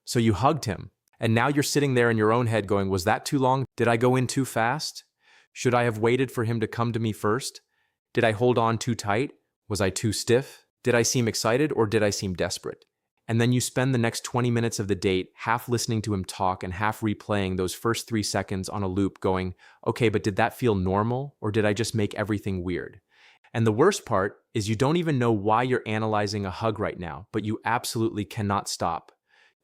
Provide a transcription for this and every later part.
So you hugged him, and now you're sitting there in your own head going, was that too long? Did I go in too fast? Should I have waited for him to come to me first? Did I hold on too tight? Was I too stiff? Did I seem excited or did I seem desperate? And then you spend the next 20 minutes of the date half listening to him talk and half replaying those first 3 seconds on a loop going, okay, but did that feel normal or did I just make everything weird? And the worst part is you don't even know why you're analyzing a hug right now, but you absolutely cannot stop.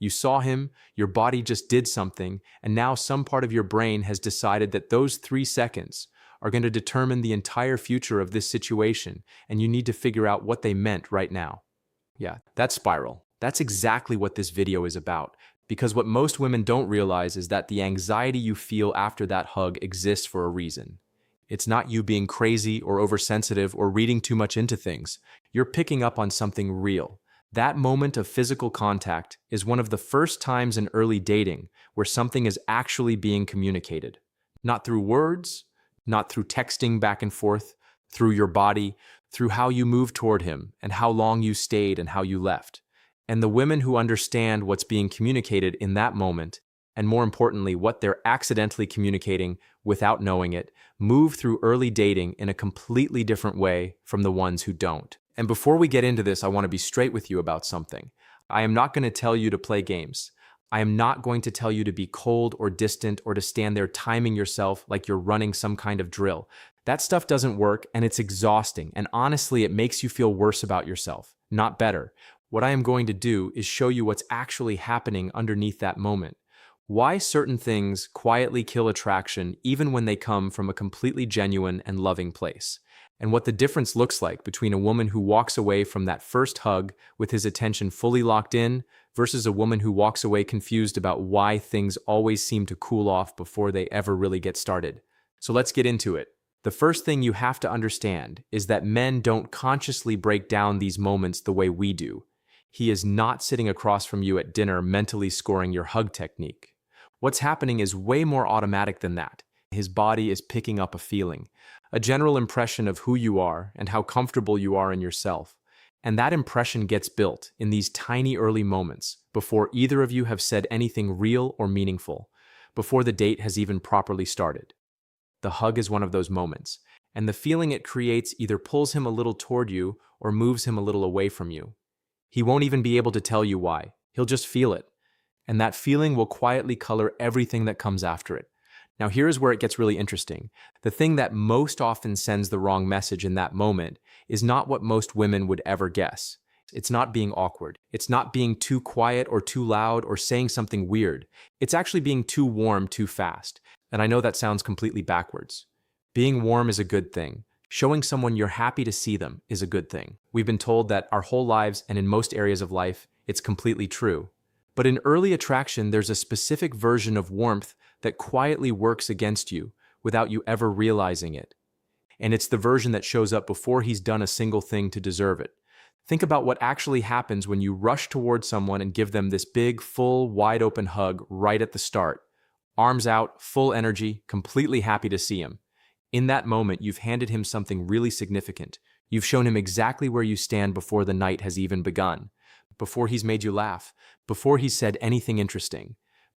You saw him, your body just did something, and now some part of your brain has decided that those 3 seconds are going to determine the entire future of this situation, and you need to figure out what they meant right now. Yeah, that's spiral. That's exactly what this video is about, because what most women don't realize is that the anxiety you feel after that hug exists for a reason. It's not you being crazy or oversensitive or reading too much into things. You're picking up on something real. That moment of physical contact is one of the first times in early dating where something is actually being communicated. Not through words, not through texting back and forth, through your body, through how you moved toward him and how long you stayed and how you left. And the women who understand what's being communicated in that moment, and more importantly, what they're accidentally communicating without knowing it, move through early dating in a completely different way from the ones who don't. And before we get into this, I want to be straight with you about something. I am not going to tell you to play games. I am not going to tell you to be cold or distant or to stand there timing yourself like you're running some kind of drill. That stuff doesn't work and it's exhausting, and honestly, it makes you feel worse about yourself, not better. What I am going to do is show you what's actually happening underneath that moment. Why certain things quietly kill attraction even when they come from a completely genuine and loving place. And what the difference looks like between a woman who walks away from that first hug with his attention fully locked in versus a woman who walks away confused about why things always seem to cool off before they ever really get started. So let's get into it. The first thing you have to understand is that men don't consciously break down these moments the way we do. He is not sitting across from you at dinner mentally scoring your hug technique. What's happening is way more automatic than that. His body is picking up a feeling, a general impression of who you are and how comfortable you are in yourself. And that impression gets built in these tiny early moments before either of you have said anything real or meaningful, before the date has even properly started. The hug is one of those moments, and the feeling it creates either pulls him a little toward you or moves him a little away from you. He won't even be able to tell you why. He'll just feel it. And that feeling will quietly color everything that comes after it. Now here's where it gets really interesting. The thing that most often sends the wrong message in that moment is not what most women would ever guess. It's not being awkward. It's not being too quiet or too loud or saying something weird. It's actually being too warm too fast. And I know that sounds completely backwards. Being warm is a good thing. Showing someone you're happy to see them is a good thing. We've been told that our whole lives and in most areas of life, it's completely true. But in early attraction, there's a specific version of warmth that quietly works against you without you ever realizing it. And it's the version that shows up before he's done a single thing to deserve it. Think about what actually happens when you rush toward someone and give them this big, full, wide-open hug right at the start. Arms out, full energy, completely happy to see him. In that moment, you've handed him something really significant. You've shown him exactly where you stand before the night has even begun. Before he's made you laugh, before he's said anything interesting,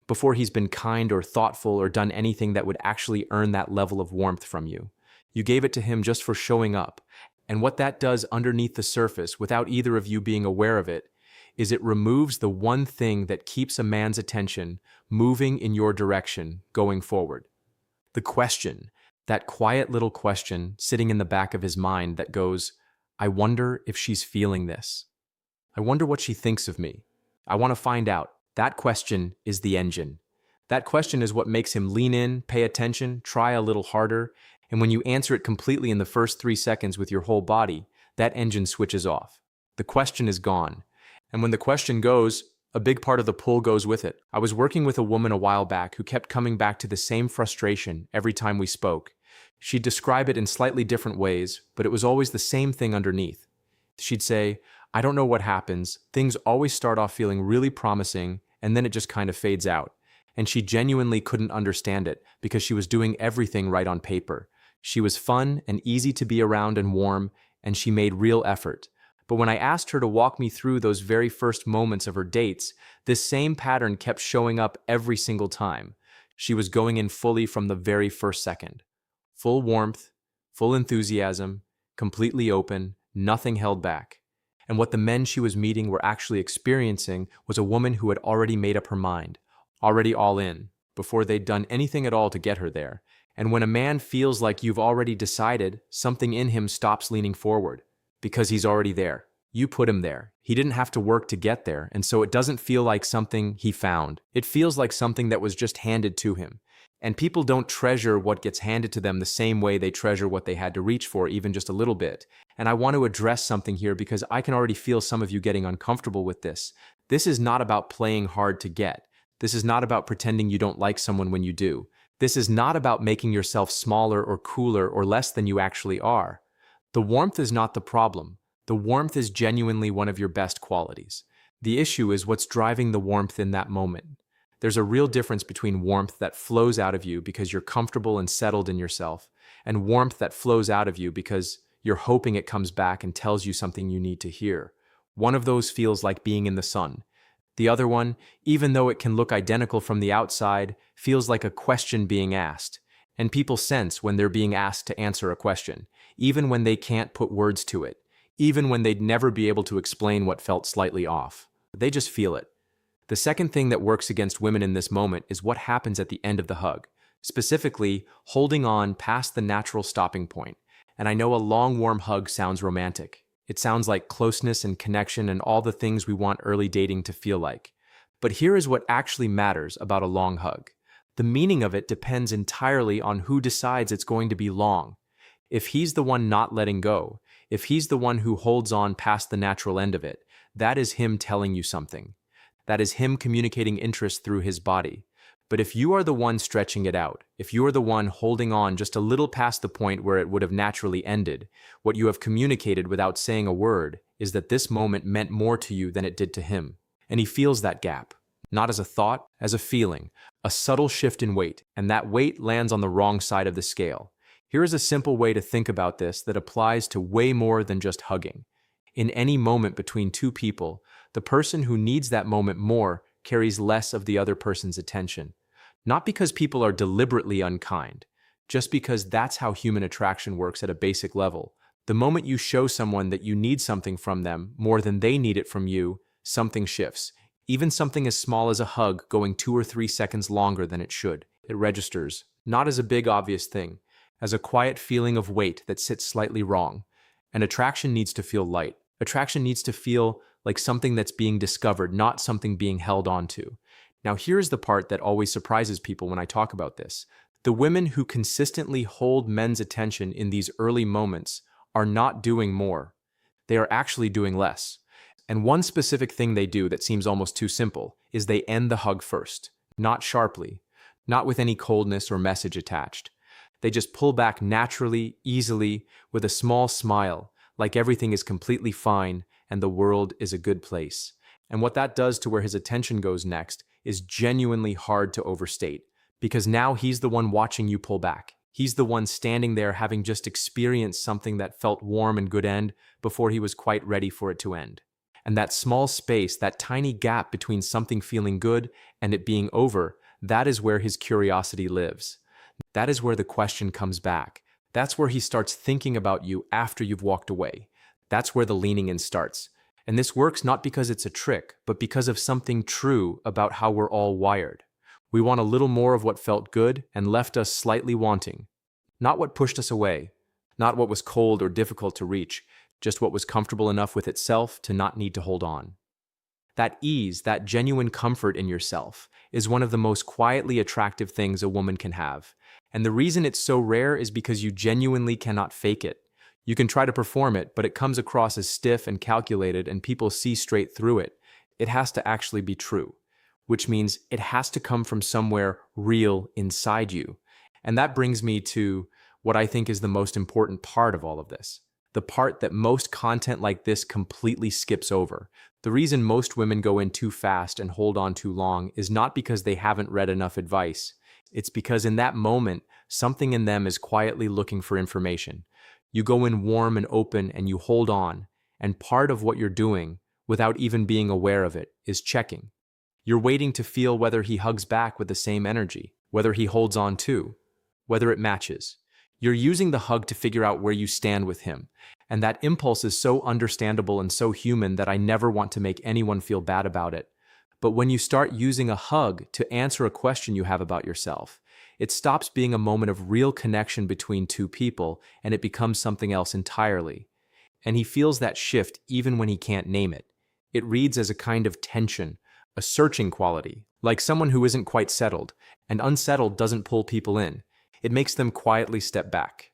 before he's been kind or thoughtful or done anything that would actually earn that level of warmth from you. You gave it to him just for showing up. And what that does underneath the surface, without either of you being aware of it, is it removes the one thing that keeps a man's attention moving in your direction going forward. The question, that quiet little question sitting in the back of his mind that goes, I wonder if she's feeling this. I wonder what she thinks of me. I want to find out. That question is the engine. That question is what makes him lean in, pay attention, try a little harder, and when you answer it completely in the first 3 seconds with your whole body, that engine switches off. The question is gone. And when the question goes, a big part of the pull goes with it. I was working with a woman a while back who kept coming back to the same frustration every time we spoke. She'd describe it in slightly different ways, but it was always the same thing underneath. She'd say, I don't know what happens. Things always start off feeling really promising, and then it just kind of fades out. And she genuinely couldn't understand it because she was doing everything right on paper. She was fun and easy to be around and warm, and she made real effort. But when I asked her to walk me through those very first moments of her dates, this same pattern kept showing up every single time. She was going in fully from the very first second. Full warmth, full enthusiasm, completely open, nothing held back. And what the men she was meeting were actually experiencing was a woman who had already made up her mind, already all in, before they'd done anything at all to get her there. And when a man feels like you've already decided, something in him stops leaning forward, because he's already there. You put him there. He didn't have to work to get there, and so it doesn't feel like something he found. It feels like something that was just handed to him. And people don't treasure what gets handed to them the same way they treasure what they had to reach for, even just a little bit. And I want to address something here because I can already feel some of you getting uncomfortable with this. This is not about playing hard to get. This is not about pretending you don't like someone when you do. This is not about making yourself smaller or cooler or less than you actually are. The warmth is not the problem. The warmth is genuinely one of your best qualities. The issue is what's driving the warmth in that moment. There's a real difference between warmth that flows out of you because you're comfortable and settled in yourself, and warmth that flows out of you because you're hoping it comes back and tells you something you need to hear. One of those feels like being in the sun. The other one, even though it can look identical from the outside, feels like a question being asked. And people sense when they're being asked to answer a question, even when they can't put words to it, even when they'd never be able to explain what felt slightly off. They just feel it. The second thing that works against women in this moment is what happens at the end of the hug, specifically holding on past the natural stopping point. And I know a long, warm hug sounds romantic. It sounds like closeness and connection and all the things we want early dating to feel like. But here is what actually matters about a long hug. The meaning of it depends entirely on who decides it's going to be long. If he's the one not letting go, if he's the one who holds on past the natural end of it, that is him telling you something. That is him communicating interest through his body. But if you are the one stretching it out, if you are the one holding on just a little past the point where it would have naturally ended, what you have communicated without saying a word is that this moment meant more to you than it did to him. And he feels that gap, not as a thought, as a feeling, a subtle shift in weight, and that weight lands on the wrong side of the scale. Here is a simple way to think about this that applies to way more than just hugging. In any moment between two people, the person who needs that moment more carries less of the other person's attention. Not because people are deliberately unkind, just because that's how human attraction works at a basic level. The moment you show someone that you need something from them more than they need it from you, something shifts. Even something as small as a hug going 2 or 3 seconds longer than it should. It registers, not as a big obvious thing, as a quiet feeling of weight that sits slightly wrong. And attraction needs to feel light. Attraction needs to feel like something that's being discovered, not something being held onto. Now here's the part that always surprises people when I talk about this. The women who consistently hold men's attention in these early moments are not doing more. They are actually doing less. And one specific thing they do that seems almost too simple is they end the hug first, not sharply, not with any coldness or message attached. They just pull back naturally, easily, with a small smile, like everything is completely fine and the world is a good place. And what that does to where his attention goes next is genuinely hard to overstate, because now he's the one watching you pull back. He's the one standing there having just experienced something that felt warm and good end before he was quite ready for it to end. And that small space, that tiny gap between something feeling good and it being over, that is where his curiosity lives. That is where the question comes back. That's where he starts thinking about you after you've walked away. That's where the leaning in starts. And this works not because it's a trick, but because of something true about how we're all wired. We want a little more of what felt good and left us slightly wanting. Not what pushed us away, not what was cold or difficult to reach, just what was comfortable enough with itself to not need to hold on. That ease, that genuine comfort in yourself, is one of the most quietly attractive things a woman can have. And the reason it's so rare is because you genuinely cannot fake it. You can try to perform it, but it comes across as stiff and calculated and people see straight through it. It has to actually be true, which means it has to come from somewhere real inside you. And that brings me to what I think is the most important part of all of this. The part that most content like this completely skips over. The reason most women go in too fast and hold on too long is not because they haven't read enough advice. It's because in that moment, something in them is quietly looking for information. You go in warm and open and you hold on, And part of what you're doing, without even being aware of it, is checking. You're waiting to feel whether he hugs back with the same energy, whether he holds on too, whether it matches. You're using the hug to figure out where you stand with him. And that impulse is so understandable and so human that I never want to make anyone feel bad about it. But when you start using a hug to answer a question you have about yourself, it stops being a moment of real connection between two people and it becomes something else entirely. And he feels that shift even when he can't name it. It reads as a kind of tension, a searching quality, like someone who isn't quite settled, and unsettled doesn't pull people in. It makes them quietly step back.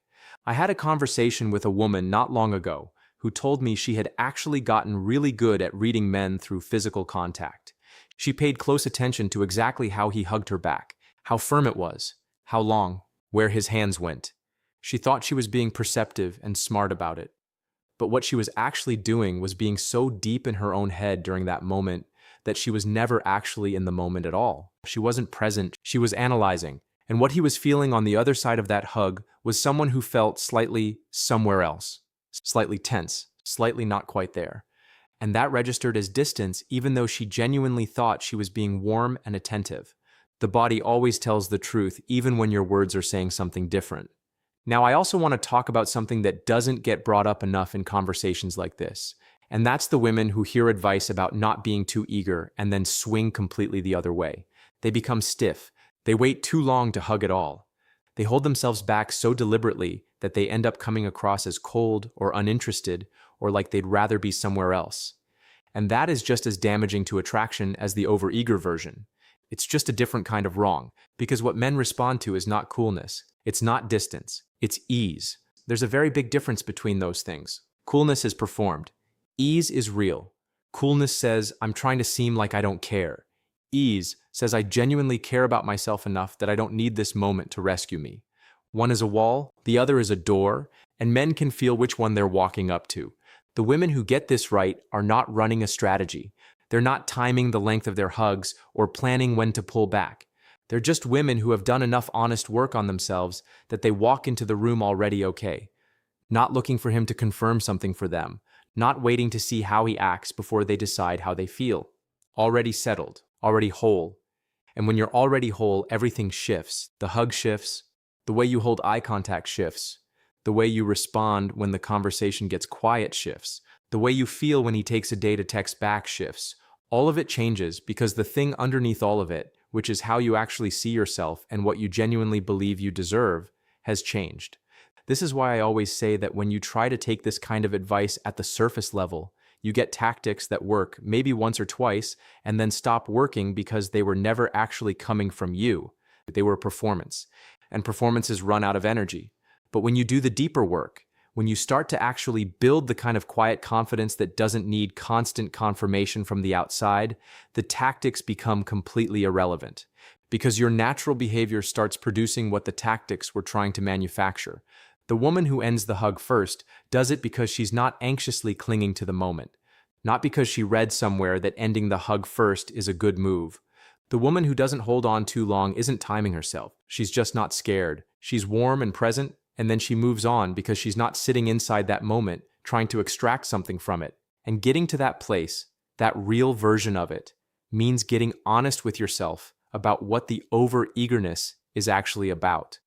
I had a conversation with a woman not long ago who told me she had actually gotten really good at reading men through physical contact. She paid close attention to exactly how he hugged her back, how firm it was, how long, where his hands went. She thought she was being perceptive and smart about it. But what she was actually doing was being so deep in her own head during that moment that she was never actually in the moment at all. She wasn't present, she was analyzing. And what he was feeling on the other side of that hug was someone who felt slightly somewhere else, slightly tense, slightly not quite there. And that registered as distance even though she genuinely thought she was being warm and attentive. The body always tells the truth even when your words are saying something different. Now, I also want to talk about something that doesn't get brought up enough in conversations like this, and that's the women who hear advice about not being too eager and then swing completely the other way. They become stiff. They wait too long to hug at all. They hold themselves back so deliberately that they end up coming across as cold or uninterested or like they'd rather be somewhere else. And that is just as damaging to attraction as the overeager version. It's just a different kind of wrong, because what men respond to is not coolness, it's not distance, it's ease. There's a very big difference between those things. Coolness is performed. Ease is real. Coolness says, I'm trying to seem like I don't care. Ease says, I genuinely care about myself enough that I don't need this moment to rescue me. One is a wall, the other is a door, and men can feel which one they're walking up to. The women who get this right are not running a strategy. They're not timing the length of their hugs or planning when to pull back. They're just women who have done enough honest work on themselves that they walk into the room already okay. Not looking for him to confirm something for them. Not waiting to see how he acts before they decide how they feel. Already settled, already whole. And when you're already whole, everything shifts. The hug shifts. The way you hold eye contact shifts. The way you respond when the conversation gets quiet shifts. The way you feel when he takes a day to text back shifts. All of it changes because the thing underneath all of it, which is how you actually see yourself and what you genuinely believe you deserve, has changed. This is why I always say that when you try to take this kind of advice at the surface level, you get tactics that work maybe once or twice and then stop working because they were never actually coming from you. They were performance, and performances run out of energy. But when you do the deeper work, when you start to actually build the kind of quiet confidence that doesn't need constant confirmation from the outside, the tactics become completely irrelevant. Because your natural behavior starts producing what the tactics were trying to manufacture. The woman who ends the hug first does it because she's not anxiously clinging to the moment. Not because she read somewhere that ending the hug first is a good move. The woman who doesn't hold on too long isn't timing herself. She's just not scared. She's warm and present, and then she moves on because she's not sitting inside that moment trying to extract something from it. And getting to that place, that real version of it, means getting honest with yourself about what the over-eagerness is actually about.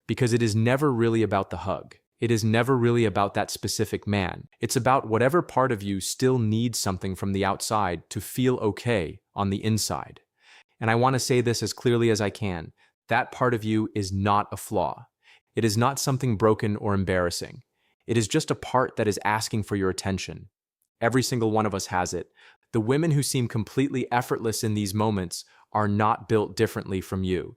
Because it is never really about the hug. It is never really about that specific man. It's about whatever part of you still needs something from the outside to feel okay on the inside. And I want to say this as clearly as I can. That part of you is not a flaw. It is not something broken or embarrassing. It is just a part that is asking for your attention. Every single one of us has it. The women who seem completely effortless in these moments are not built differently from you.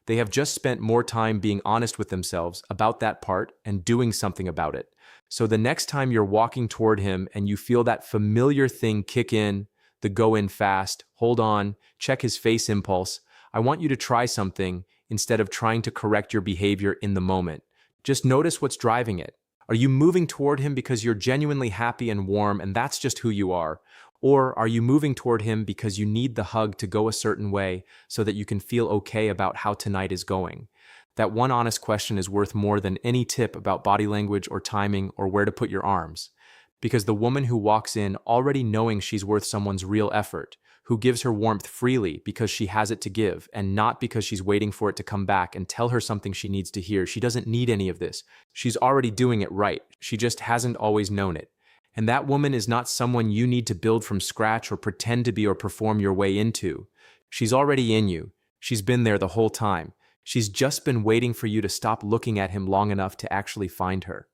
They have just spent more time being honest with themselves about that part and doing something about it. So the next time you're walking toward him and you feel that familiar thing kick in, the go in fast, hold on, check his face impulse, I want you to try something instead of trying to correct your behavior in the moment. Just notice what's driving it. Are you moving toward him because you're genuinely happy and warm and that's just who you are? Or are you moving toward him because you need the hug to go a certain way so that you can feel okay about how tonight is going? That one honest question is worth more than any tip about body language or timing or where to put your arms. Because the woman who walks in already knowing she's worth someone's real effort, who gives her warmth freely because she has it to give and not because she's waiting for it to come back and tell her something she needs to hear. She doesn't need any of this. She's already doing it right. She just hasn't always known it. And that woman is not someone you need to build from scratch or pretend to be or perform your way into. She's already in you. She's been there the whole time. She's just been waiting for you to stop looking at him long enough to actually find her.